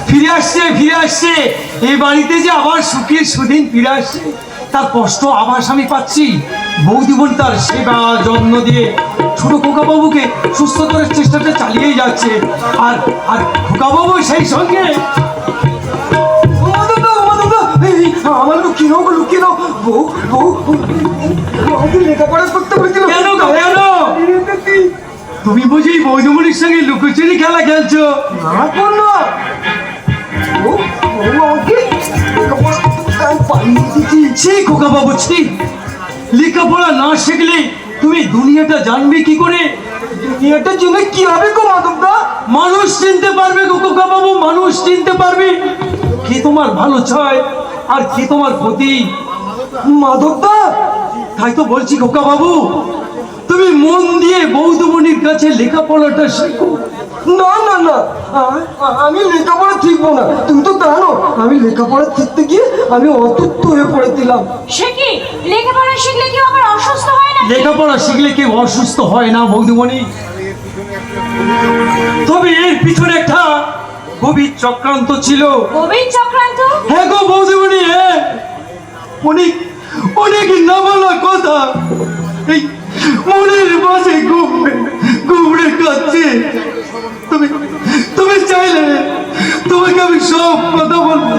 ফিরে আসছে এই বাড়িতে যে আবার সুখের সুদিন ফিরে আসছে, তার কষ্ট আভাস আমি পাচ্ছি। বৌদিবোন তার সেবা যত্ন দিয়ে ছোট খোকাবাবুকে সুস্থ করার চেষ্টাটা চালিয়ে যাচ্ছে, আর আর খোকাবাবু সেই সঙ্গে। আমার লুকিয়ে দাও, লুকিয়ে দাও। বউ বউ লেখাপড়া করতে বলছিল কেন? তুমি বুঝি বৌদিমণির সঙ্গে লুকোচুরি খেলা খেলছো? না করলো খোকাবাবু, লেখাপড়া না শিখলে তুমি দুনিয়াটা জানবে কি করে? দুনিয়াটা জেনে কি হবে গো মাধবদা? মানুষ চিনতে পারবে গো খোকাবাবু, মানুষ চিনতে পারবে কে তোমার ভালো চায় আর কে তোমার ক্ষতি। মাধবদা, তাই তো বলছি খোকাবাবু, তুমি মন দিয়ে বৌদিমণির কাছে লেখাপড়াটা শেখো। না না না, আমি লেখাপড়া শিখবো না। তুমি তো জানো আমি লেখাপড়া শিখতে গিয়ে আমি অসুস্থ হয়ে পড়েছিলাম। সে কি, লেখাপড়া শিখলে কেউ আবার অসুস্থ হয় না? লেখাপড়া শিখলে কেউ অসুস্থ হয় না বৌদিমণি, তবে এর পিছনে একটা গভীর চক্রান্ত ছিল। গভীর চক্রান্ত? হ্যাঁ গো বৌদিমণি, হ্যাঁ। অনেক অনেক না বলা কথা এই মনের মাঝে ঘুমড়ে কাচ্ছে। তুমি তুমি চাইলে তোমাকে আমি সব কথা বলবো।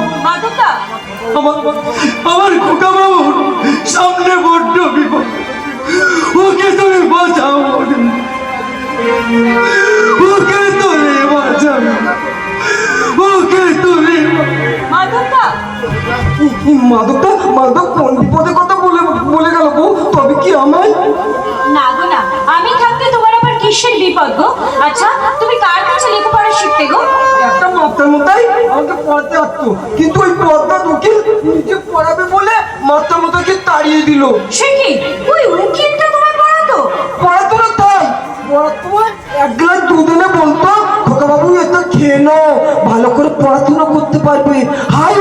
আমার খোকাবাবুর সামনে বড্ড বিপদ, ওকে তুমি বাঁচাও, ওকে তুমি বাঁচাও, ওকে তুমি। মাধবদা, মাধব কোন বিপদের কথা বলে গেল গো? তবে কি আমায়? না গো না, আমি থাকতে তোমার আবার কিসের বিপদ গো? আচ্ছা, তুমি কার কাছে লেখাপড়া শিখতে গো? একটা মাস্টার মশাই আমাকে পড়াতে আসতো, কিন্তু ওই পড়াটা উকিল নিজে পড়াবে বলে মাস্টার মশাইকে তাড়িয়ে দিল। সে কি, ওই উকিলটা তোমায় পড়াতো? পড়াতো না, তাই তোমার এক গ্লাস দুধ এনে বলতো, খোকাবাবু এটা খেয়ে নাও, ভালো করে পড়াশোনা করতে পারবে। হাই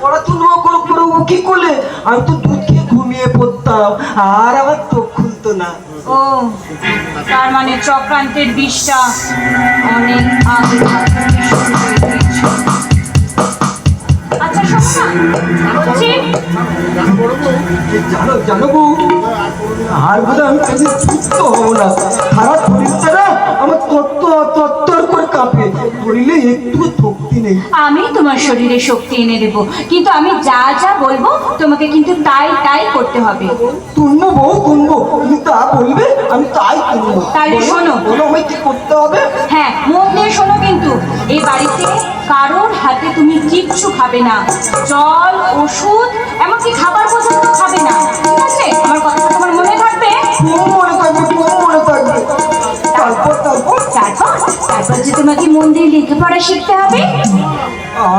পড়াশোনা করে ও কি করলে? আমি তো দুধ খেয়ে ঘুমিয়ে পড়তাম আর আমার চোখ খুলতো না। ও, তার মানে চক্রান্তের বিষটা অনেক আগে শুরু হয়ে গিয়েছে। আচ্ছা শোনো না, বলছি জানো গো, আর বোধহয় আমি সুস্থ হবো না। খারাপ শরীরটা না আমার তত্তর করে কাঁপে, শরীরে একটু শক্তি নেই। আমি তোমার শরীরে শক্তি এনে দেব, কিন্তু আমি যা যা বলবো তোমাকে কিন্তু তাই তাই করতে হবে। শুনবো বউ, শুনবো, তুমি তা বলবে আমি তাই শুনবো। তাহলে শোনো, বলো আমায় কি করতে হবে? হ্যাঁ মন দিয়ে শোনো, কিন্তু এই বাড়িতে কারোর হাতে তুমি কিচ্ছু খাবে না, জল ওষুধ এমনকি খাবার পর্যন্ত খাবে না, ঠিক আছে? আমার কথা তোমার মনে থাকবে? খুব মনে থাকবে, খুব মনে থাকবে। তারপর তারপর তারপর তারপর যে তোমাকে মন দিয়ে লেখাপড়া শিখতে হবে।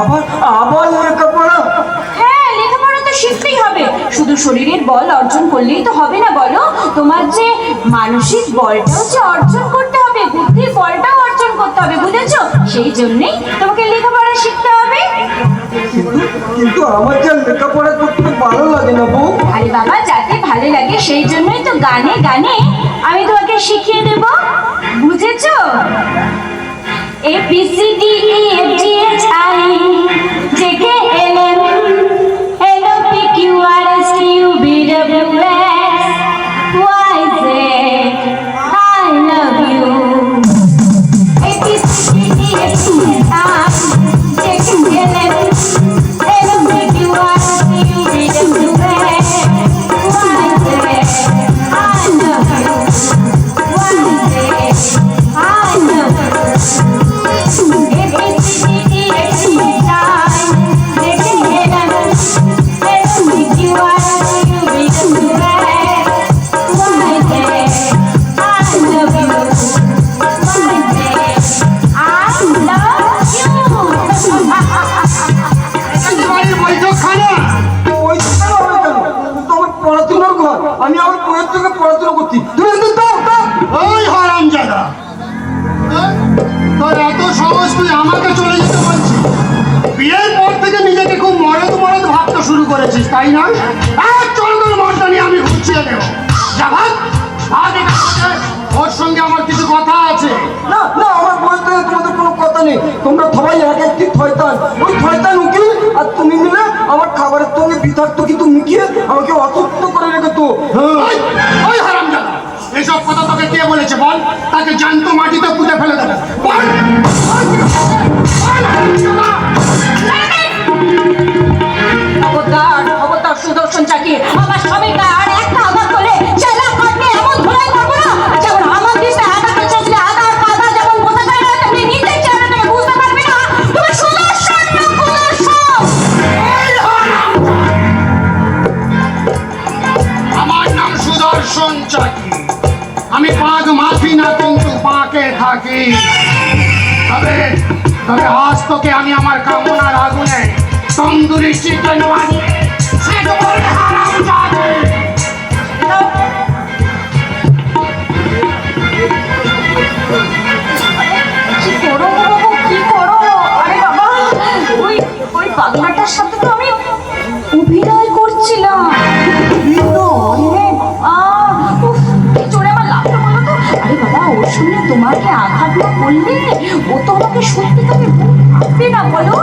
আবার আবার লেখাপড়া? হ্যাঁ, লেখাপড়া তো শিখতেই হবে। শুধু শরীরের বল অর্জন করলেই তো হবে না বলো, তোমার যে মানসিক বলটাও যে অর্জন করতে হবে, বুদ্ধির বলটাও অর্জন করতে হবে, বুঝেছো? সেই জন্যই তোমাকে লেখাপড়া শিখতে হবে। কিন্তু আমার যা লেখাপড়া করতে ভালো লাগে না বউ। আরে বাবা, যাতে ভালো লাগে সেই জন্যই তো গানে গানে আমি তোমাকে শিখিয়ে দেব, বুঝেছো? ABCDEFGHI JKLM NOPQRSTUVWX YZ I love you. ABCDEFGHI JKLM NOPQRSTUVWX YZ I love you. YZ I love you. আমি আমার বইয়ের থেকে পড়াশোনা করছি। ওই হারামজাদা, তোর এত সহজ তুই আমাকে চলে যেতে বলছিস? বিয়ের পর থেকে নিজেকে খুব মরদ মরদ ভাবতে শুরু করেছিস, তাই না? চলো তোর মরদা নিয়ে আমি ঘুরছিয়ে দেবো। যা ভাগ, ভাগ এখান থেকে। ওর সঙ্গে আমার কিছু কথা আছে। না না, আমার বইয়ের থেকে তোমাদের কোনো কথা নেই। জানে তোমরা সবাই এক একটি শয়তান, ওই শয়তান উকিল আর তুমি মিলে আমার খাবারের সঙ্গে বিষাক্ত কিছু মিশিয়ে আমাকে অসুস্থ করে রেখেছো। ওই ওই হারামজাদা, এসব কথা তোকে কে বলেছে বল? তাকে জ্যান্ত মাটিতে পুঁতে ফেলে দেবে বল। খবরদার খবরদার সুদর্শন চাকি, আমার স্বামীর গায়ে আর একটা আঘাত করলে চেলা কাটলে এমন ধরাই করবো না, যেমন আমার দেশে আঘাত করছে আধার কাদা যেমন বোঝা যায় না, তেমনি নিজের চেহারাটাকে বুঝতে পারবে না। তুমি সুদর্শন না কুদর্শন। আমার নাম সুদর্শন চাকি, আমি পাক মাফি না কিন্তু পাকে থাকি। তবে তবে আজ তোকে আমি আমার কামনার আগুনে তন্দুরি চিকেন বানিয়ে সেটা হারামজাদা। কি করো গো বাবু, কি করো? আরে বাবা, ওই ওই পাগলাটার সাথে তো আমি অভিনয় করছিলাম। আরে, উফ, কি জোরে আমার লাগলো বলো তো? আরে বাবা, ওর সঙ্গে তোমাকে আঘাত না করলে ও তো আমাকে সত্যিকারে ভাববে না বলো?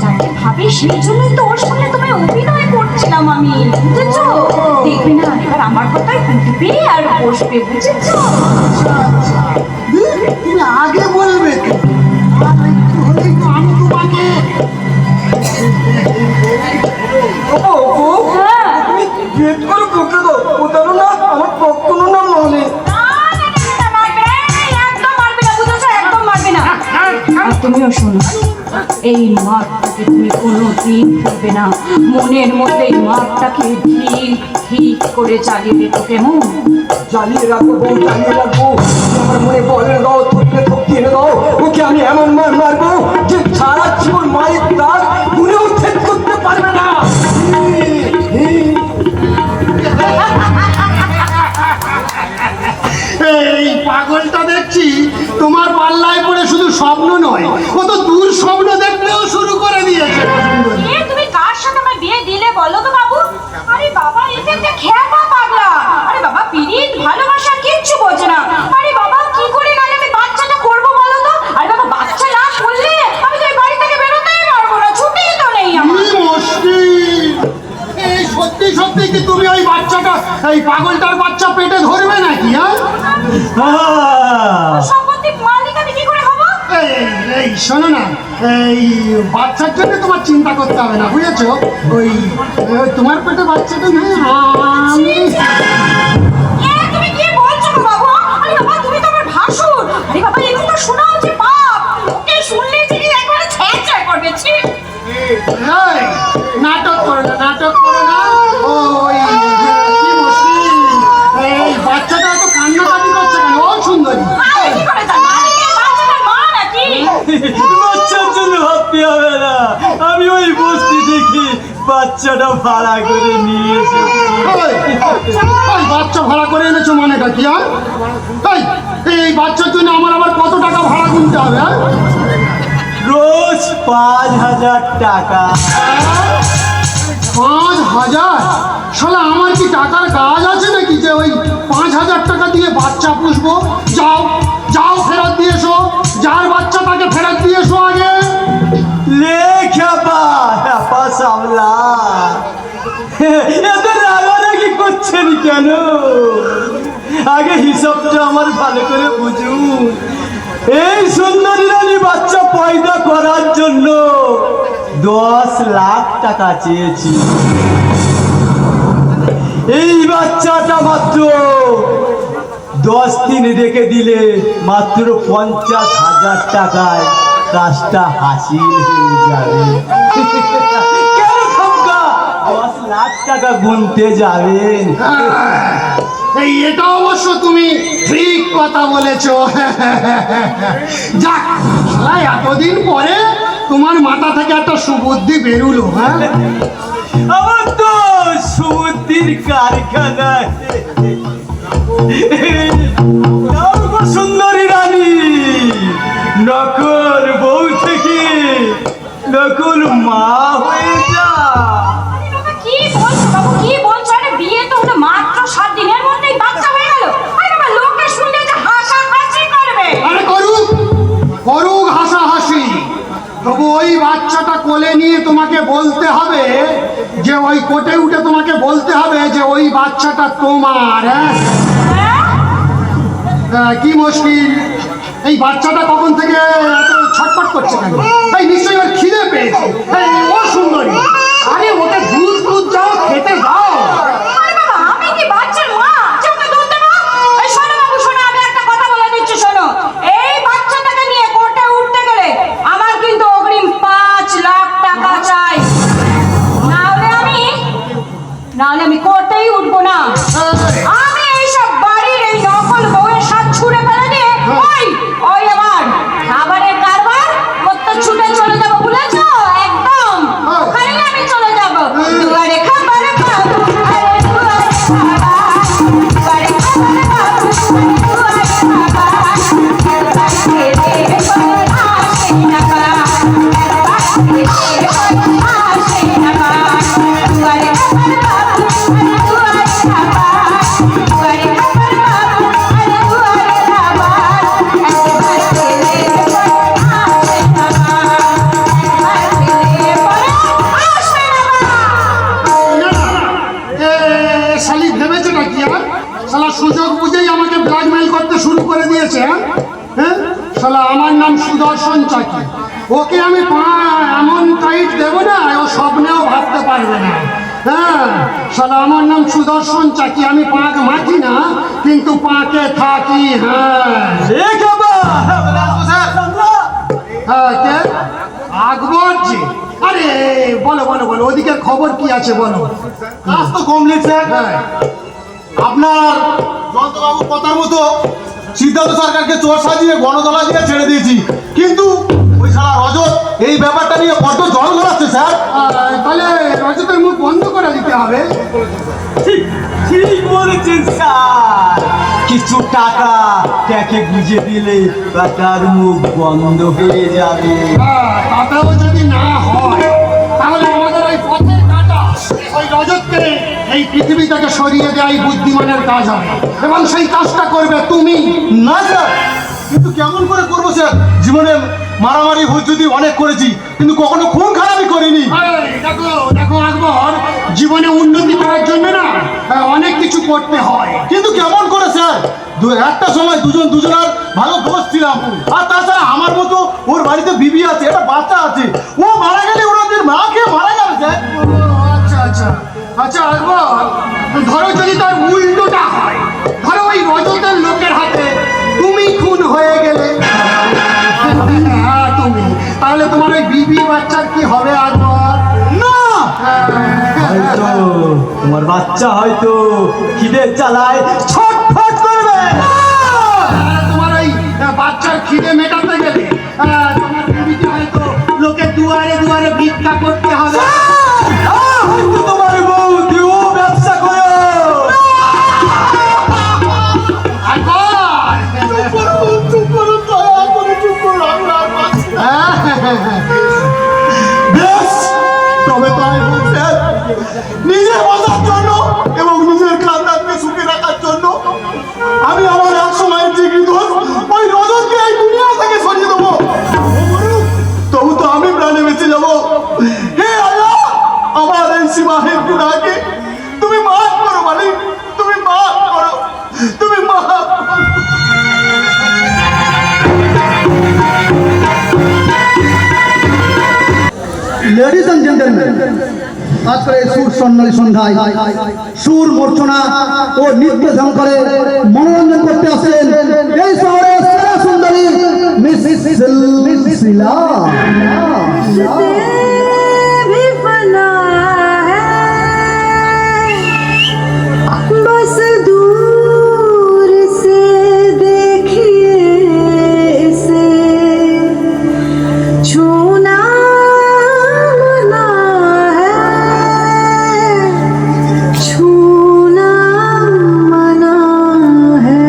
যাকে ভাবে সেই জন্যই তো ওর সঙ্গে তোমায় অভিনয় করছিলাম আমি, বুঝেছো? দেখবে না এবার আমার কথায় উঠবে আর বসবে, বুঝেছো? তুমি আগে বলবে তো। আর একটু হলেই তো আমি তোমাকে হ্যাঁ। তুমি ভেদ করে বকে দাও, ওটারও না আমার কখনো না মানে। আর তুমিও শোনো, এই মাঠটাকে তুমি কোনোদিন ভুলবে না, মনের মধ্যে এই মাঠটাকে ঠিক ঠিক করে চালিয়ে দিতে, কেমন? জ্বালিয়ে রাখবো বউ, জ্বালিয়ে রাখবো। আমার মনে বল দাও, থুতলে থপকি এনে দাও, ওকে আমি এমন মার মারবো যে সারা জীবন মায়ের দাগ ভুলেও ছেদ করতে পারবে না। এই পাগলটা দেখছি তোমার পাল্লায় পড়ে শুধু স্বপ্ন নয়, ও তো দূর স্বপ্ন দেখতেও শুরু করে দিয়েছে। তুমি কার সাথে আমার বিয়ে দিলে বলো তো বাবু? আরে বাবা, এটা একটা খেপা পাগলা। আরে বাবা, পিরিত ভালোবাসা কিচ্ছু বোঝে না। আরে বাবা, কি করে নালে আমি বাচ্চাটা করবো বলো তো? আরে বাবা, বাচ্চা না করলে আমি তো এই বাড়ি থেকে বেরোতেই পারবো না, ছুটিই তো নেই আমার। কি মুশকিল! এই সত্যি সত্যি কি তুমি ওই বাচ্চাটা, এই পাগলটার বাচ্চা পেটে ধরবে নাকি? সম্পত্তির মালিক আমি কি করে হবো? এই এই শোনো না, এই বাচ্চার জন্য তোমার চিন্তা করতে হবে না, বুঝেছো? ওই ওই তোমার পেটে বাচ্চাটা নেই, আমি তুমি কি বলছো গো বাবু? আরে বাবা, তুমি তো আমার ভাসুর। আরে বাবা, এগুলো তো শোনা হচ্ছে পাপ। ওকে শুনলে যে একবারে ছ্যাঁচ ছ্যাঁচ করবে, ছি। এই, নাটক করো না, নাটক করো না। ওই কি মুশকিল! এই বাচ্চাটা এত কান্নাকাটি করছে কেন? ও সুন্দরী, আমি কি করে জানি? আমি কি বাচ্চাটার মা নাকি? বাচ্চার জন্য ভাবতে হবে না, আমি ওই বস্তি দেখি বাচ্চাটা ভাড়া করে নিয়ে এসেছি। ওই, ওই বাচ্চা ভাড়া করে এনেছো মানেটা কি? এই বাচ্চার জন্য আমার আবার কত টাকা ভাড়া গুনতে হবে? রোজ 5,000 টাকা। 5,000? শালা আমার কি টাকার কাজ আছে নাকি যে ওই 5,000 টাকা দিয়ে বাচ্চা পুষবো? যাও যাও, ফেরত দিয়ে এসো, যার বাচ্চা তাকে ফেরত দিয়ে এসো আগে। লেখা সামলা, এত রাগারাগি করছেন কেন? আগে হিসাবটা আমার ভালো করে বুঝুন। এই সুন্দরী রানী বাচ্চা পয়দা করার জন্য 10 লাখ টাকা চেয়েছি। এই বাচ্চাটা মাত্র 10 দিন রেখে দিলে মাত্র 50,000 টাকায় কাজটা হাসিল হয়ে যাবে। কেন খমকা 10 লাখ টাকা গুনতে যাবেন? এই এটা অবশ্য তুমি ঠিক কথা বলেছো। যাক, শালা এতদিন পরে তোমার মাথা থেকে একটা সুবুদ্ধি বেরুলো। হ্যাঁ, আমার তো সমুদ্রের কারখানায় সুন্দরী রানী নকল বউ থেকে নকল মা হয়ে যা। কি বলছো বাবু, কি বলছো? আরে বিয়ে তো হলো মাত্র 7 দিনের মধ্যেই বাচ্চা হয়ে গেল। আরে বাবা, লোকে শুনলে যে হাসাহাসি করবে। আরে করুক করুক হাসাহাসি, তবু ওই বাচ্চাটা কোলে নিয়ে তোমাকে বলতে হবে যে ওই কোটে উঠে তোমাকে বলতে হবে যে ওই বাচ্চাটা তোমার। কি মুশকিল, এই বাচ্চাটা কখন থেকে এত ছটফট করছে কেন? এই নিশ্চয়ই ওর খিদে পেয়েছে। এই ও সুন্দরী, আরে ওকে দুধ দুধ যাও, খেতে দাও। আরে বাবা, আমি কি বাচ্চার মা যে ওকে দুধ দেবো? এই শোনো বাবু, শোনো, আমি একটা কথা বলে দিচ্ছি, শোনো। এই বাচ্চাটাকে নিয়ে কোর্টে উঠতে গেলে আমার কিন্তু অগ্রিম 5 লাখ টাকা চাই, নাহলে আমি কোর্টেই উঠবো না। আমি এইসব বাড়ির এই নকল বউয়ের সাথ ছুঁড়ে ফেলে দিয়ে ওই আমার খাবারের কারবার করতে ছুটে চলে যাবো, বুঝেছো? একদম ওখানেই আমি চলে যাবো। দুয়ারে খাবার বাবু, আরে দুয়ারে খাবার, দুয়ারে খাবার বাবু, দুয়ারে খাবার, একবার খেলে পর আসে না পার, একবার খেলে পর আসে না পার, দুয়ারে খাবার বাবু, আরে দুয়ারে খাবার, দুয়ারে খাবার বাবু, আরে দুয়ারে খাবার, একবার খেলে পর আসে না পার, একবার খেলে পর আসে না পার। শালি ভেবেছে নাকি আমার শালা সুযোগ বুঝেই আমাকে ব্ল্যাকমেইল করতে শুরু করে দিয়েছে? হ্যাঁ শালা, আমার নাম সুদর্শন চাকি। ওকে আমি এমন টাইট দেবো না ও স্বপ্নেও ভাবতে পারবে না। হ্যাঁ শালা, আমার নাম সুদর্শন চাকি। আমি পাঁক মাখি না, কিন্তু পাঁকে থাকি। হ্যাঁ হ্যাঁ, কে? আকবর জি। আরে বলো বলো বলো, ওদিকের খবর কি আছে বলো। কাজ তো কমপ্লিট স্যার। হ্যাঁ আপনার জয়ন্তবাবুর কথার মতো সিদ্ধার্থ সরকারকে চোর সাজিয়ে গণতলা দিয়ে ছেড়ে দিয়েছি, কিন্তু ওই সারা রজত এই ব্যাপারটা নিয়ে বড্ড জল ঘোরাচ্ছে স্যার। তাহলে রজতের মুখ বন্ধ করে দিতে হবে। ঠিক বলেছেন স্যার, কিছু টাকা ট্যাকে বুঝে দিলে তার মুখ বন্ধ হয়ে যাবে। তাতেও যদি না হয় তাহলে আমাদের ওই পথের কাঁটা ওই রজতকে এই পৃথিবী থেকে সরিয়ে দেওয়াই বুদ্ধিমানের কাজ হবে, এবং সেই কাজটা করবে তুমি। না স্যার, কিন্তু কেমন করে করবো স্যার? জীবনে মারামারি হুজ্জুতি অনেক করেছি, কিন্তু কখনো খুন খারাপি করিনি। দেখো দেখো আকবর, জীবনে উন্নতি করার জন্য না অনেক কিছু করতে হয়। কিন্তু কেমন করে স্যার? একটা সময় দুজনার ভালো দোষ ছিলাম, আর তাছাড়া আমার মতো ওর বাড়িতে বিবি আছে, একটা বাচ্চা আছে, ও মারা গেলে ওদের মা খেয়ে মারা যাবে স্যার। আচ্ছা আচ্ছা আচ্ছা আকবর, ধরো যদি তার উল্টোটা হয়, ধরো ওই রজতের লোকের হাতে তুমি খুন হয়ে গেলে, তুমি, তাহলে তোমার ওই বিবি বাচ্চার কি হবে আকবর? না, হয়তো তোমার বাচ্চা হয়তো খিদে চালায় ছটফট করবে। তোমার ওই বাচ্চার খিদে মেটাতে গেলে তোমার বিবিকে হয়তো লোকে দুয়ারে দুয়ারে ভিক্ষা করতে হবে। হয়তো তোমার বউ দিও ব্যবসা করো। বেশ, তবে তাই হোক স্যার। নিজের বাঁচার জন্য এবং নিজের খানদানকে সুখে রাখার জন্য আমি আমার এক সময়ের ডিগ্রি দোষ ওই রজতকে এই দুনিয়া থেকে সরিয়ে দেবো। তবু তো আমি প্রাণে বেঁচে যাবো। হে আল্লাহ, আমার এই সীমাহীন গুনাহকে তুমি মাফ করো মালিক, তুমি মাফ করো, তুমি মাফ করো। লেডিজ এন্ড জেন্টলম্যান, আজকের এই সুর স্বর্ণালী সন্ধ্যায় সুর মূর্ছনা ও নৃত্য ঝঙ্কারে মনোরঞ্জন করতে আসেন এই শহরের সেরা সুন্দরী মিস সিলসিলা। भी फना है बस दूर से देखिए इसे छूना मना है छूना मना है।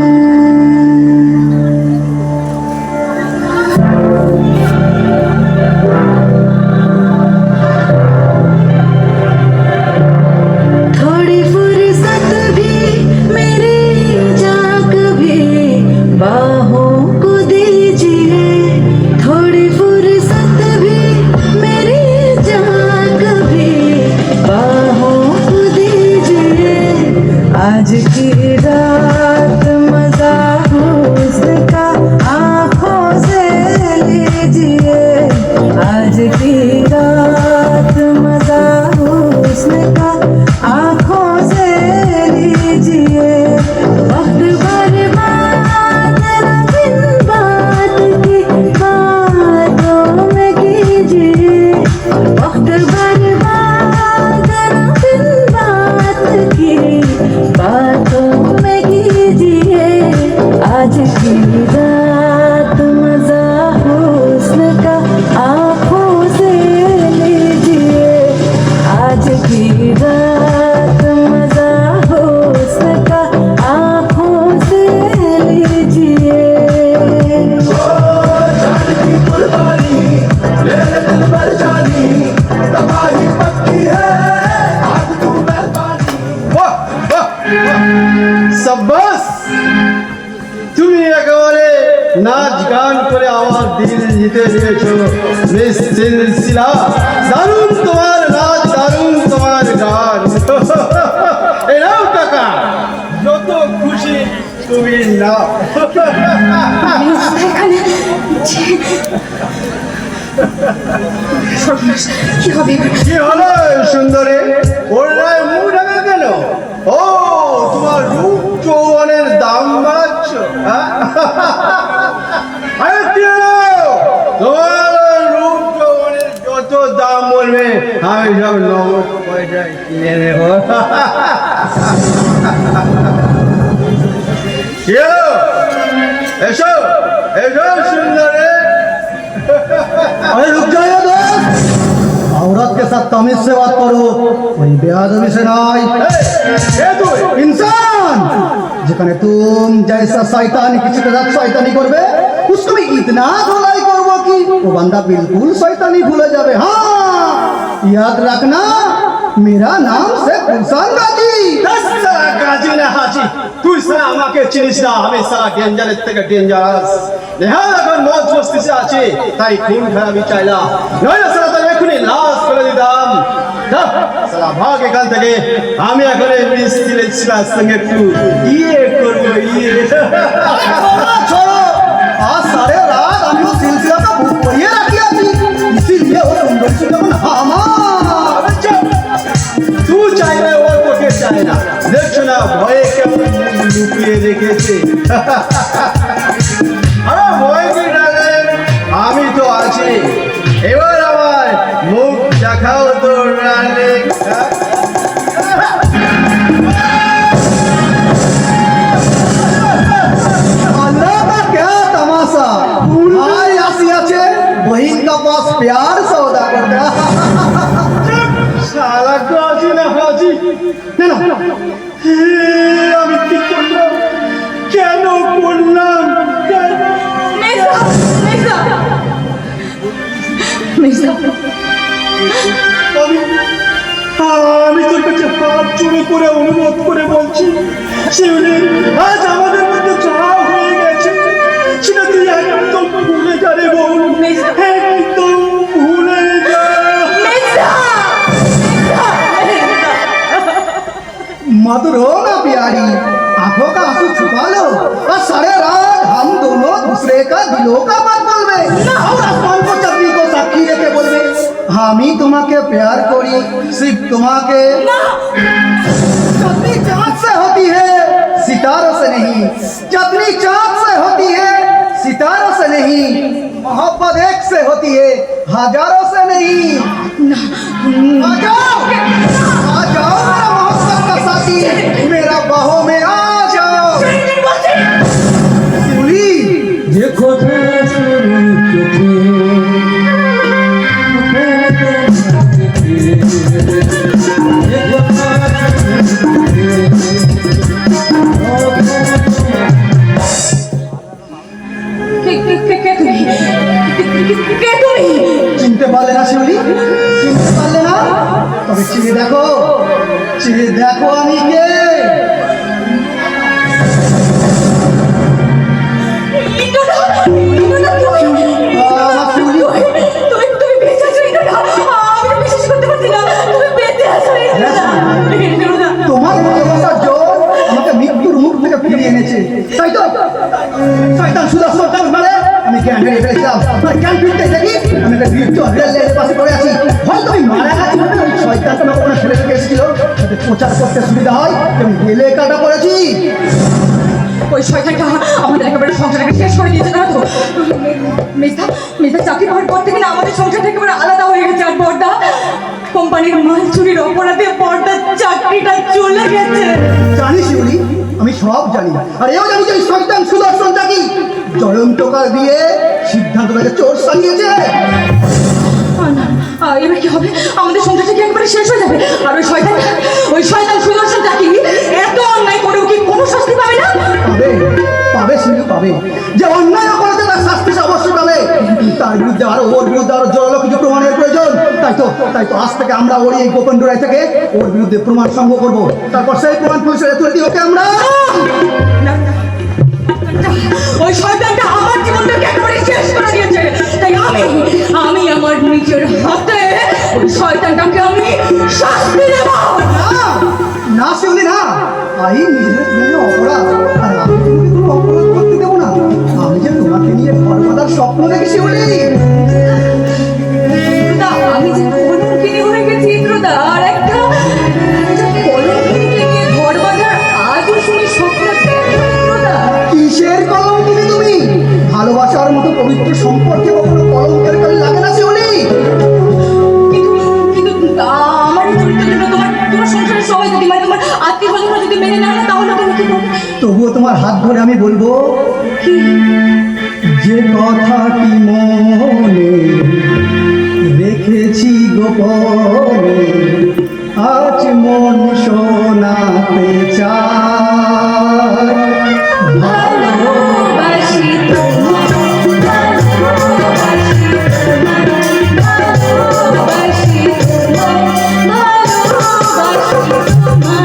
জিতে নিয়েছো মিস সিলসিলা। দারুণ তোমার নাচ, দারুণ তোমার গান। এই নাও টাকা, যত খুশি তুমি নাও। এখানে সর্বনাশ, কি হবে এবার? কি হলো সুন্দরী, ওর রায় মুখ ঢাকা কেন? ও তোমার রূপ যৌবনের দাম বাড়াচ্ছ, হ্যাঁ? আরে কি হলো? তোমার রূপ যৌবনের যত দাম বলবে আমি সব নগদ পয়সায় কিনে নেব। কি হলো? এসো এসো সুন্দরী। अरे रुक जाइए दोस्त, औरत के साथ तमीज से बात करो, कोई बेअदबी से नहीं। इंसान, যেখানে तुम जैसा शैतान किसी के साथ शैतानी करबे उसको भी इतना धुलाई करबो कि वो बंदा बिल्कुल शैतानी भूले जावे। हाँ याद रखना, मेरा नाम शेख गुलशन गाजी। গাজী না হাজি, তুই সারা আমাকে চিনিস না, আমি সারা ডেঞ্জারের থেকে ডেঞ্জারাস। নেহাল এখন মজ মস্তিতে আছে, তাই খুন খারাপি চাইলাম, নইলে সারা তাকে এখনই লাশ করে দিতাম। সারা ভাগ এখান থেকে, আমি এখন এই মিস্ত্রির সঙ্গে একটু ইয়ে করবো, ইয়ে। छोड़ो, आज सारे रात हम लोग सिलसिला का बुक करिए रखी आती, इसीलिए वो सुंदर सुंदर हमार। तू চাইবে ও তোকে চায় না, দেখছো না ভয়ে কেমন লুকিয়ে রেখেছে। আরে ভয় কি লাগে, আমি তো আছি। এবার আমার মুখ দেখাও তো রানী। अल्लाह का क्या तमाशा, भाई आसी আছে बहन का पास प्यार सौदा करता। শালা গাজি না হাজি, কেন আমি কি করলাম, কেন করলাম? মেজদা, মেজদা, মেজদা, আমি তোর কাছে হাত জোড়ো করে অনুরোধ করে বলছি, শিউলি আজ আমাদের মধ্যে যা হয়ে গেছে সেটা তুই একদম ভুলে যা রে বোন, একদম ভুলে যা। মেজদা, मत रो ना प्यारी, आंखों का आंसू छुपा लो और सारे रात हम दोनों दूसरे का दिलों का बात बोलबे और आसमान को चटनी को साक्षी রেখে বলবে আমি তোমাকে प्यार করি, सिर्फ তোমাকে। चटनी चाँद से होती है सितारों से नहीं, चटनी चाँद से होती है सितारों से नहीं, मोहब्बत एक से होती है हजारों से नहीं। आ जाओ, आ जाओ मेरा मोहब्बत का साथी, मेरा बाहों में आ जाओ। शिवली देखो কে তুমি? চিনতে পারলে না শিউলি, চিনতে পারলে না? তবে চিনে দেখো, চিনে দেখো আমি কে। ইন্দুদা, ইন্দুদা তুমি? আমার শিউলি, তুমি বেঁচে আছো ইন্দুদা? আমি তো বিশ্বাস করতে পারছি না, তুমি বেঁচে আছো ইন্দুদা। ইন্দুদা, তোমার ভালোবাসার জোর আমাকে মৃত্যুর মুখ থেকে ফিরিয়ে এনেছে, তাই তো? শয়তান সুদর্শন কাজ মানে আমি জ্ঞান হারিয়ে ফেলেছিলাম, আমার জ্ঞান ফিরতে দেখি আমি একটা বৃদ্ধ রেল লাইনের পাশে পড়ে আছি। হয়তো আমি মারা গেছি বলে ওই শয়তানটা আমাকে ওখানে ফেলে রেখে এসেছিল, যাতে প্রচার করতে সুবিধা হয় আমি রেলে কাটা পড়েছি। ওই শয়তানটা আমাদের একেবারে সংসারটাকে শেষ করে দিয়েছে না তো? মেজদা, মেজদা চাকরি পাওয়ার পর থেকে না আমাদের সংসারটা একেবারে আলাদা হয়ে গেছে। আর পর্দা, কোম্পানির মাল চুরির অপরাধে পর্দার চাকরিটা চলে গেছে। জানি শিউলি, আমি সব জানি, আর এও জানি যে ওই শয়তান সুদর্শনটা কি জয়ন্তকার দিয়ে সিদ্ধান্তটাকে চোর সাজিয়েছে। এবার কি হবে? আমাদের সংসারটা কি একবারে শেষ হয়ে যাবে? আর ওই শয়তান সুদর্শনটা কি এত অন্যায় করেও কি কোনো শাস্তি পাবে না? পাবে, পাবে শিউলি পাবে। যে অন্যায় করেছে তার শাস্তি সে অবশ্যই পাবে, কিন্তু তার বিরুদ্ধে আরো ওর বিরুদ্ধে আরো জোরালো কিছু প্রমাণের প্রয়োজন। তাই তো আজ থেকে আমরা ওর এই গোপন ডোরাই থেকে ওর বিরুদ্ধে প্রমাণ সংগ্রহ করবো, তারপর সেই প্রমাণ পরিচয় তুলে দিই ওকে আমরা। ওই শয়তানটা আমার জীবনটাকে একেবারে শেষ করে দিয়েছে, তাই নিজের হাতে ওই শয়তানটাকে আমি শাস্তি দেব। না না শিউলি না, আইন নিজের জন্য অপরাধ, আর আমি তোমাকে কোনো অপরাধ করতে দেবো না। আমি যে তোমাকে নিয়ে ঘর বাঁধার স্বপ্ন দেখি শিউলি। না, আমি যে কলঙ্কিনী হয়ে গেছি ইন্দ্রদা, আর একটা কলঙ্কিনীকে নিয়ে ঘর বাঁধার আজও শুনি স্বপ্ন দেখি ইন্দ্রদা। কিসের কলঙ্কিনী তুমি? ভালোবাসার মতো পবিত্র সম্পর্কে কখনো কলঙ্কের কালি লাগে না শিউলি। কিন্তু আমার এই চরিত্রের জন্য তোমার সংসারের সবাই যদি মানে তোমার আত্মীয় স্বজনরা যদি মেনে না নেয়, তাহলে তুমি কি করবে? তবুও তোমার হাত ধরে আমি বলবো, যে কথাটি মনে রেখেছি গোপনে, আজ মন শোনাতে চায়। ভালোবাসি তোমায়, ভালোবাসি তোমায়, ভালোবাসি তোমায়, ভালোবাসি তোমায়।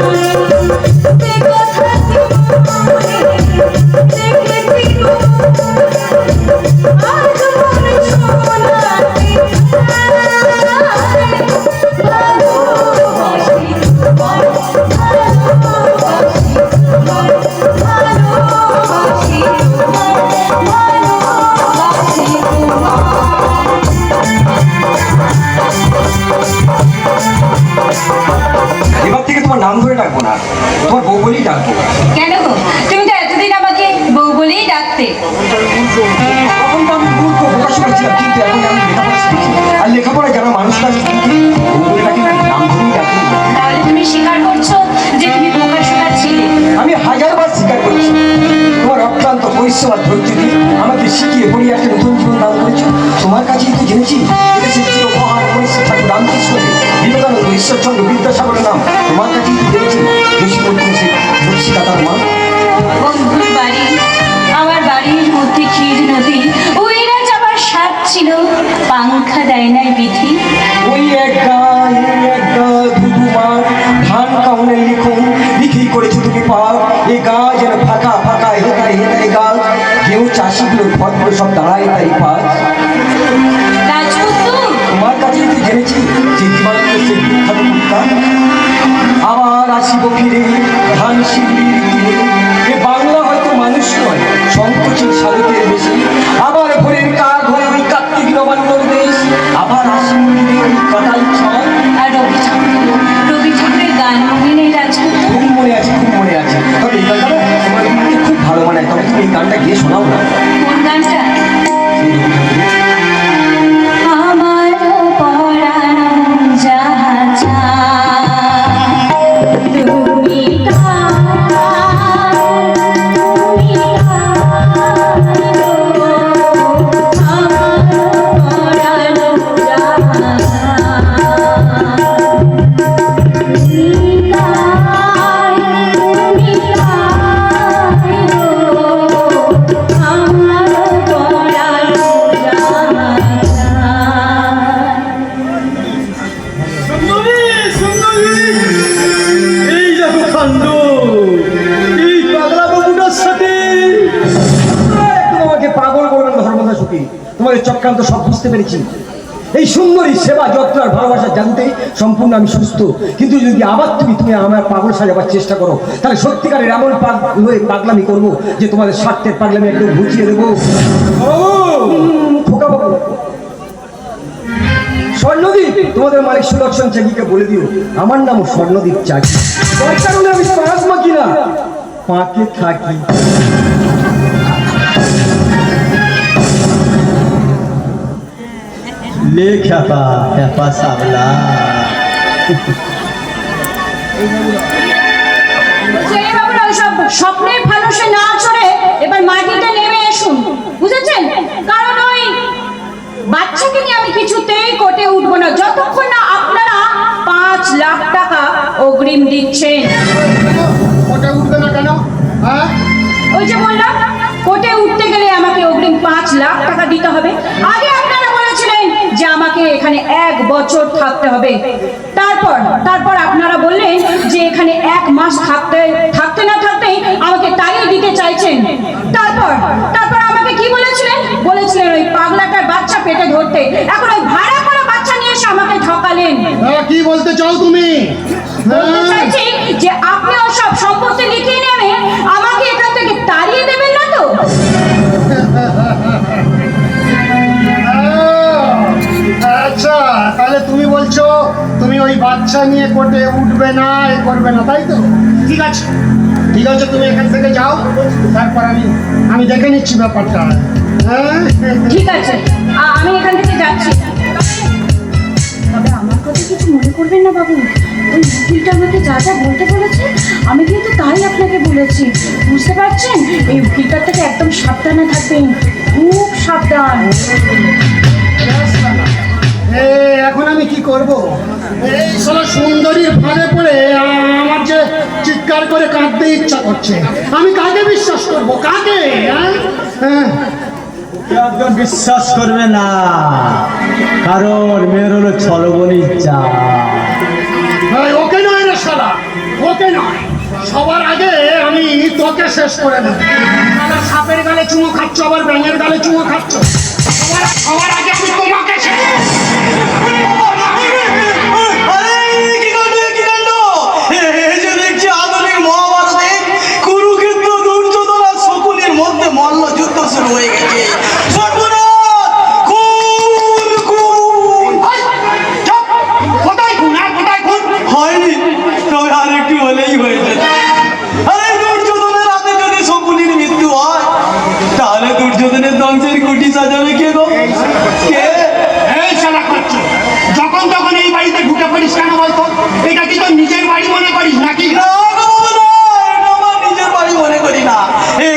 যে কথাটি মনে রেখেছি গোপনে, আজ মন শোনাতে চায়। ভালোবাসি তোমায়, ভালোবাসি তোমায়, ভালোবাসি তোমায়, ভালোবাসি এবার থেকে তোমার নাম ধরে ডাকবো না, তোমার বউ বলেই ডাকবো। কেন গো? তুমি তো এতদিন আমাকে বউ বলেই ডাকতে। তখন তো আমি মূর্খ প্রকাশ করেছিলাম, কিন্তু এখন আমি লেখাপড়া শিখেছি, আর লেখাপড়া যারা মানুষটা বউ বলে ডাকি না, নাম ধরেই ডাকি। তাহলে তুমি স্বীকার করছো যে তুমি প্রকাশকা ছিলে? আমি হাজারবার স্বীকার করছি, তোমার অক্লান্ত পরিশ্রম আর ধৈর্য দিয়ে আমাকে শিখিয়ে পড়িয়ে একটা নতুন জীবন দান করেছো। তোমার কাছেই তো জেনেছি এদেশের চির মহান মনীষী ঠাকুর রামকৃষ্ণদেব, বিবেকানন্দ, ঈশ্বরচন্দ্র বিদ্যাসাগরের নাম তোমার কাছেই তো জেনেছি। বেশি মধ্যে সে দর্শিকাতার মা। বন্ধুর বাড়ি, আমার বাড়ির মধ্যে ক্ষীর নদী, ওইরা যাবার স্বাদ ছিল, পাংখা দেয় নাই বিধি। ওই এক ধুধু মাঠ, ধান কাউনের লিখুন বিক্রি করেছো তুমি পার। এ গা যেন ফাঁকা ফাঁকা হেতায় হেতায় গাছ, কেউ চাষিগুলোর ফটগুলো সব দাঁড়ায় তাই পায়। রাজপুত্র, তোমার কাছেই তো জেনেছি যে জীবনের সে বিখ্যাত মুক্তা। আবার আসিব ফিরে ধান শিবির তীরে, এ বাংলা হয়তো মানুষ নয় সংকোচিত সাধকের বেশি। আবার ভোরের কাক হয়ে ওই কার্তিক নবান্নর দেশ, আবার আসিব ফিরে ওই কাটাল ছয়। আর রবি ঠাকুরের গান মনে নেই রাজপুত্র? খুব মনে আছে, খুব মনে আছে। তবে এই গানটা না তোমার তোমাকে খুব ভালো মানায়, তবে তুমি এই গানটা গিয়ে শোনাও না। কোন গানটা? আমার পরানো যাহা চায়, তুমি এই দেখো কাণ্ড, এই পাগলা বাবুটার সাথে তোমাকে পাগল করবেন ধর্মদা সুখী। তোমাদের চক্রান্ত সব বুঝতে পেরেছি। এই সুন্দরী সেবা যত্ন আর ভালোবাসা জানতে সম্পূর্ণ আমি সুস্থ, কিন্তু যদি আবার তুমি আমার পাগল সাজাবার চেষ্টা করো, তাহলে সত্যিকারের এমন পাগলামি করবো যে তোমাদের স্বার্থের পাগলামি একদম বুঝিয়ে দেবো। খোকা বাবু, স্বর্ণদ্বীপ, তোমাদের মালিক সুদর্শন চাকিকে বলে দিও আমার নামও স্বর্ণদ্বীপ চাকি। তার কারণে আমি পাঁচ মাকি না, পাঁকে থাকি। ले ख्यापा ख्यापा सावला। ছেলে বাবুরা ওইসব স্বপ্নের ফানুষে না চড়ে এবার মাটিতে নেমে আসুন, বুঝেছেন? কারণ ওই বাচ্চাকে নিয়ে আমি কিছুতেই কোর্টে উঠবো না যতক্ষণ না আপনারা 5 লাখ টাকা অগ্রিম দিচ্ছেন। ওটা উঠবে না কেন? হ্যাঁ, ওই যে বললাম, কোর্টে উঠতে গেলে আমাকে অগ্রিম 5 লাখ টাকা দিতে হবে। আগে আপনারা বলেছিলেন যে আমাকে এখানে 1 বছর থাকতে হবে, তারপর আপনারা বললেন যে এখানে 1 মাস থাকতে না থাকতেই আমাকে তাড়িয়ে দিতে চাইছেন। তারপর আমাকে কি বলেছিলেন? বলেছিলেন ওই পাগলাটার বাচ্চা পেটে ধরতে। এখন ওই ভাড়া করা বাচ্চা এসে আমাকে ঠকালেন। কি বলতে চাও তুমি? বলতে চাইছি যে আপনি ওসব সম্পত্তি লিখিয়ে নেবে, আমাকে এখান থেকে তাড়িয়ে দেবেন না তো? আচ্ছা, তাহলে তুমি বলছো তুমি ওই বাচ্চা নিয়ে কোর্টে উঠবে না, এ করবে না, তাই তো? ঠিক আছে, ঠিক আছে, তুমি এখান থেকে যাও, তারপর আমি দেখে নিচ্ছি ব্যাপারটা। হ্যাঁ, ঠিক আছে, আমি এখান থেকে যাচ্ছি। তবে আমার কথা কিছু মনে করবেন না বাবু, ওই উকিলটা আমাকে যা যা বলতে বলেছে আমি কিন্তু তাই আপনাকে বলেছি, বুঝতে পারছেন? এই উকিলটার থেকে একদম সাবধানে থাকবেন, খুব সাবধান। এখন আমি কি করব? এই শালা সুন্দরীর ফাঁদে পড়ে আমার যে চিৎকার করে কাঁদতে ইচ্ছা করছে। আমি কাকে বিশ্বাস করব? কাকে? হ্যাঁ, একদম বিশ্বাস করবে না, কারণ মেয়ের হলো ছলবনি যা। ওকে নয় রে শালা, ওকে নয়, সবার আগে আমি তোকে শেষ করে দেব। শালা সাপের গালে চুমো খাচ্ছ, আবার ব্যাঙের গালে চুমো খাচ্ছ। সবার আগে আমি তোমাকে শেষ করব। আরে কি কাণ্ড, কি কাণ্ড! এই যে দেখছি আধুনিক মহাভারতে কুরুক্ষেত্র দুর্যোধন আর শকুনির মধ্যে মল্ল যুদ্ধ শুরু হয়ে গেছে। কোথায় খুন? কোথায় খুন? হয়নি, তবে আর একটু হলেই হয়ে যেত। আরে দুর্যোধনের হাতে যদি শকুনির মৃত্যু হয়, তাহলে দুর্যোধনের ধ্বংসের কুটি সাজাবে কে গো? কে? এই শালা করছো, যখন তখন এই বাড়িতে ঢুকে পড়িস কেন বলতো? এটা কি তোর নিজের বাড়ি মনে করিস নাকি? না গো বাবা, না, এটা আমার নিজের বাড়ি মনে করি না,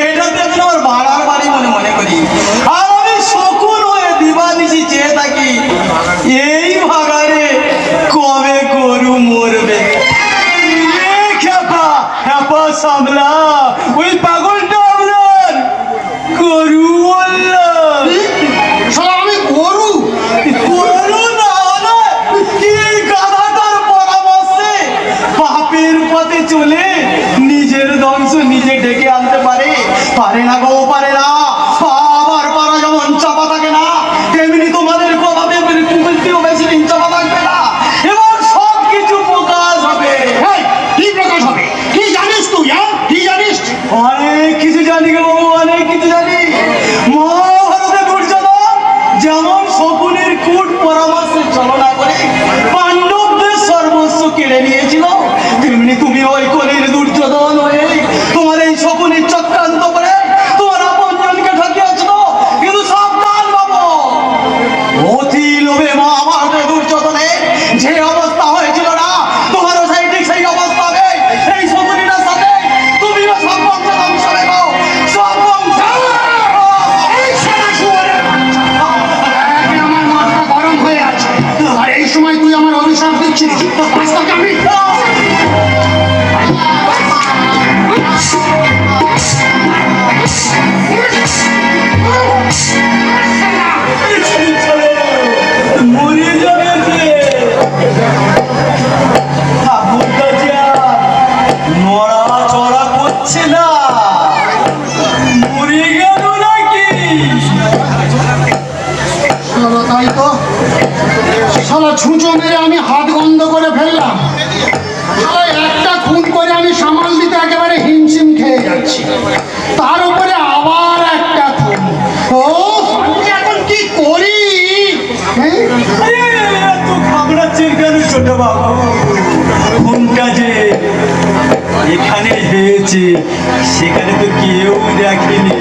এটা তো এখন আমার ভাড়ার বাড়ি মনে করি। আর আমি শকুন হয়ে দিবানিশি চেয়ে থাকি এই ভাগারে কবে গরু মরবে। এ খেপা, খেপা সামলা, ওই পাগলটা আপনার গরু বললাম। শালা আমি গরু? গরু না হলে কি গাধাটার পরামর্শে পাপের পথে চলে নিজের ধ্বংস নিজে ডেকে আনতে পারে? পারে না গো, পারে না। আবার পারা যেমন চাপা থাকে না, তেমনি তোমাদের কথাতে কুকুরটিও বেশি দিন চাপা থাকবে না, এবং সব কিছু প্রকাশ হবে। এই, কি প্রকাশ হবে? কি জানিস তুই? কি জানিস? অনেক কিছু জানি গো বাবু, অনেক কিছু জানি। মহাভারতে দুর্যোধন যেমন শকুনের কূট পরামর্শে চলনা করে পাণ্ডবদের সর্বস্ব কেড়ে নিয়েছিল, তেমনি তুমি ওই কলির দুর্যোধন হয়ে তোমার এই শকুনের চক্রান্ত করে তোমার আপনজনকে ঠকিয়েছিল। কিন্তু সাবধান বাবু, অতি লোভে মহাভারতে দুর্যোধনের যে অবস্থা হয়েছিল না, তোমারও সেই ঠিক সেই অবস্থা হবে এই শকুনিটার সাথে। তুমিও সব বংশ ধ্বংস রেখো, সব বংশ। এই শালা শুয়োরের বাচ্চা! এখন আমার মাথা গরম হয়ে আছে, আর এই সময় তুই আমার অভিশাপ দিচ্ছিস। আজ তোকে আমি মরে যাবে যে। ঠাকুরটা যে আর নড়াচড়া করছে না, মরে গেল নাকি? শালা, তাই তো। শালা ছুঁচো মেরে আমি হাত বন্ধ করে ফেললাম। শালা একটা খুন করে আমি সামাল দিতে একেবারে হিমশিম খেয়ে যাচ্ছি, তার উপরে আবার একটা খুন। ও, আমি এখন কি করি? হ্যাঁ? এত ঘাবড়াচ্ছেন কেন ছোট বাবু? কোনটা যে এখানে হয়েছে সেখানে তো কেউ দেখেনি।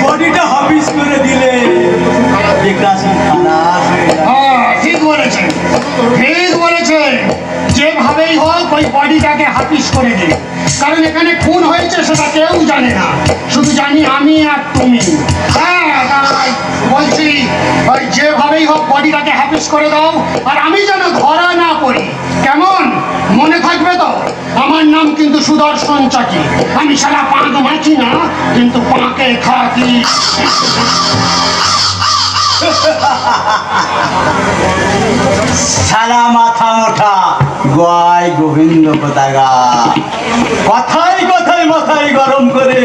বডিটা হাফিস করে দিলে ঠিক বলেছে, ঠিক বলেছে। যেভাবেই হোক ওই বডিটাকে হাফিস করে দিন, কারণ এখানে খুন হয়েছে সেটা কেউ জানে না, শুধু জানি আমি আর তুমি। হ্যাঁ, তাই বলছি ওই যেভাবেই হোক বডিটাকে হাফিস করে দাও, আর আমি যেন ধরা না পড়ি। কেমন? মনে থাকবে তো? আমার নাম কিন্তু সুদর্শন চাকি। আমি সারা পাঁক মাখি না, কিন্তু পাঁকে থাকি। সারা মাথা মোটা গয় গোবিন্দ পতাকা, কথাই কথাই মাথায় গরম করে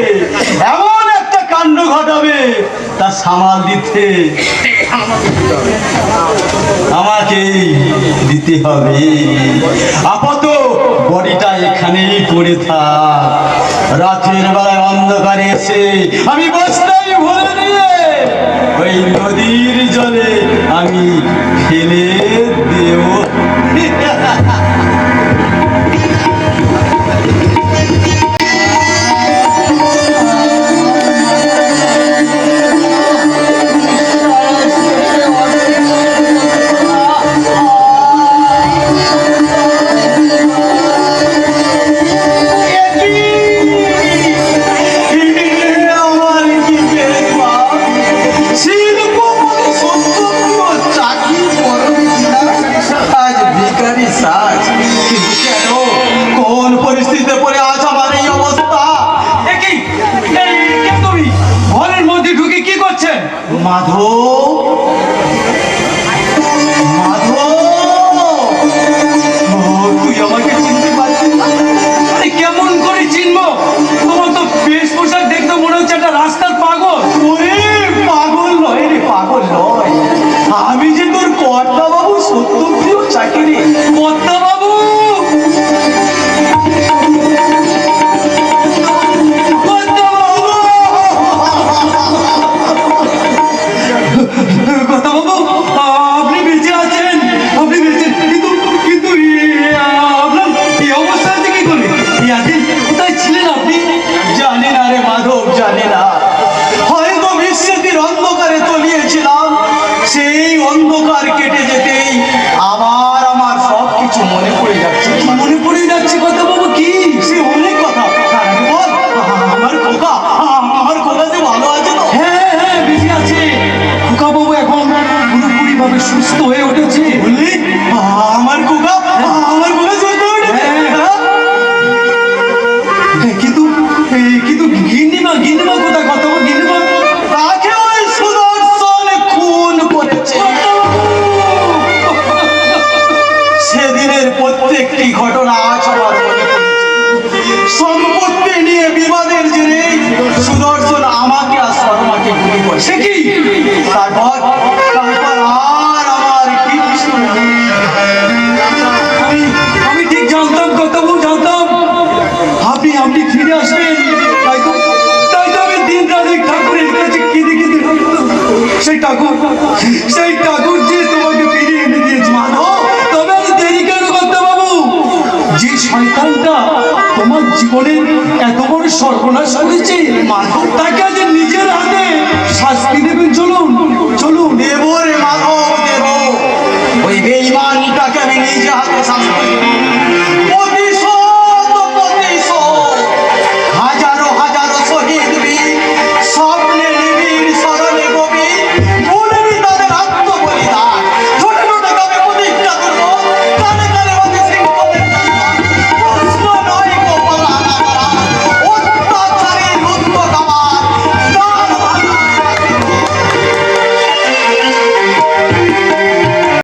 এমন একটা কাণ্ড ঘটাবে তা সামাল দিতে আমাকেই দিতে হবে। আপাতত বডিটা এখানেই পড়ে থাক, রাতের বেলায় অন্ধকারে এসে আমি বস্তায় ভরে নিয়ে ওই নদীর জলে আমি ফেলে দেব। কোন পরিস্থিতিতে পড়ে আজ আমার এই অবস্থা? কি তুমি ঘরের মধ্যে ঢুকে কি করছেন? মাধব, মাধব, তুই আমাকে চিনতে পারছিস না? আরে কেমন করে চিনবো? তোমার তো বেশ পোশাক দেখতে মনে হচ্ছে একটা রাস্তার পাগল। ওরে পাগল নয় রে, পাগল নয়, আমি যে তোর কর্তা বাবু সত্যপ্রিয় চাকরি। কর্তা বাবু, আপনি বেঁচে আছেন, আপনি বেঁচে, কিন্তু আপনার এই অবস্থা আছে কি করে? এতদিন কোথায় ছিলেন আপনি? জানি না রে মাধব, জানি না। হয়তো বিস্মৃতির অন্ধকারে তলিয়েছিলাম, সেই অন্ধকার কেটে যেতেই আমার সব কিছু মনে পড়ে যাচ্ছে। কি মনে পড়ে যাচ্ছে কথা বাবু? কি সে অনেক কথা। বল, আমার খোকা, আমার খোকা যে ভালো আছে তো? হ্যাঁ হ্যাঁ, বেঁচে আছে। খোকা বাবু এখন পুরোপুরি ভাবে সুস্থ হয়ে উঠেছে। বললি আমার খোকা, আমার খোকা সুস্থ হয়ে উঠেছে? কিন্তু গিন্নিমা কোথায়? কথা বল, গিন্নিমা তাকে ওই সুদর্শন খুন করেছে। সেদিনের প্রত্যেকটি ঘটনা আজ আমার মনে পড়েছে। সম্পত্তি নিয়ে বিবাদের জেরে সুদর্শন আমাকে আর শর্মাকে গুলি করে। সে কি? তারপর আর আমার কিচ্ছু নেই। আমি ঠিক জানতাম, কর্তাবাবু, জানতাম আপনি ফিরে আসবেন। তাই তো আমি দিন রাত ঠাকুরের কাছে কেঁদে সেই ঠাকুর যে তোমাকে ফিরিয়ে এনে দিয়েছে। মাধব, তবে আজ দেরি কেন কর্তাবাবু? যে শয়তানটা তোমার জীবনের এত বড় সর্বনাশ করেছে, মাধব, তাকে আজ নিজের হাতে শাস্তি দেবেন। চলুন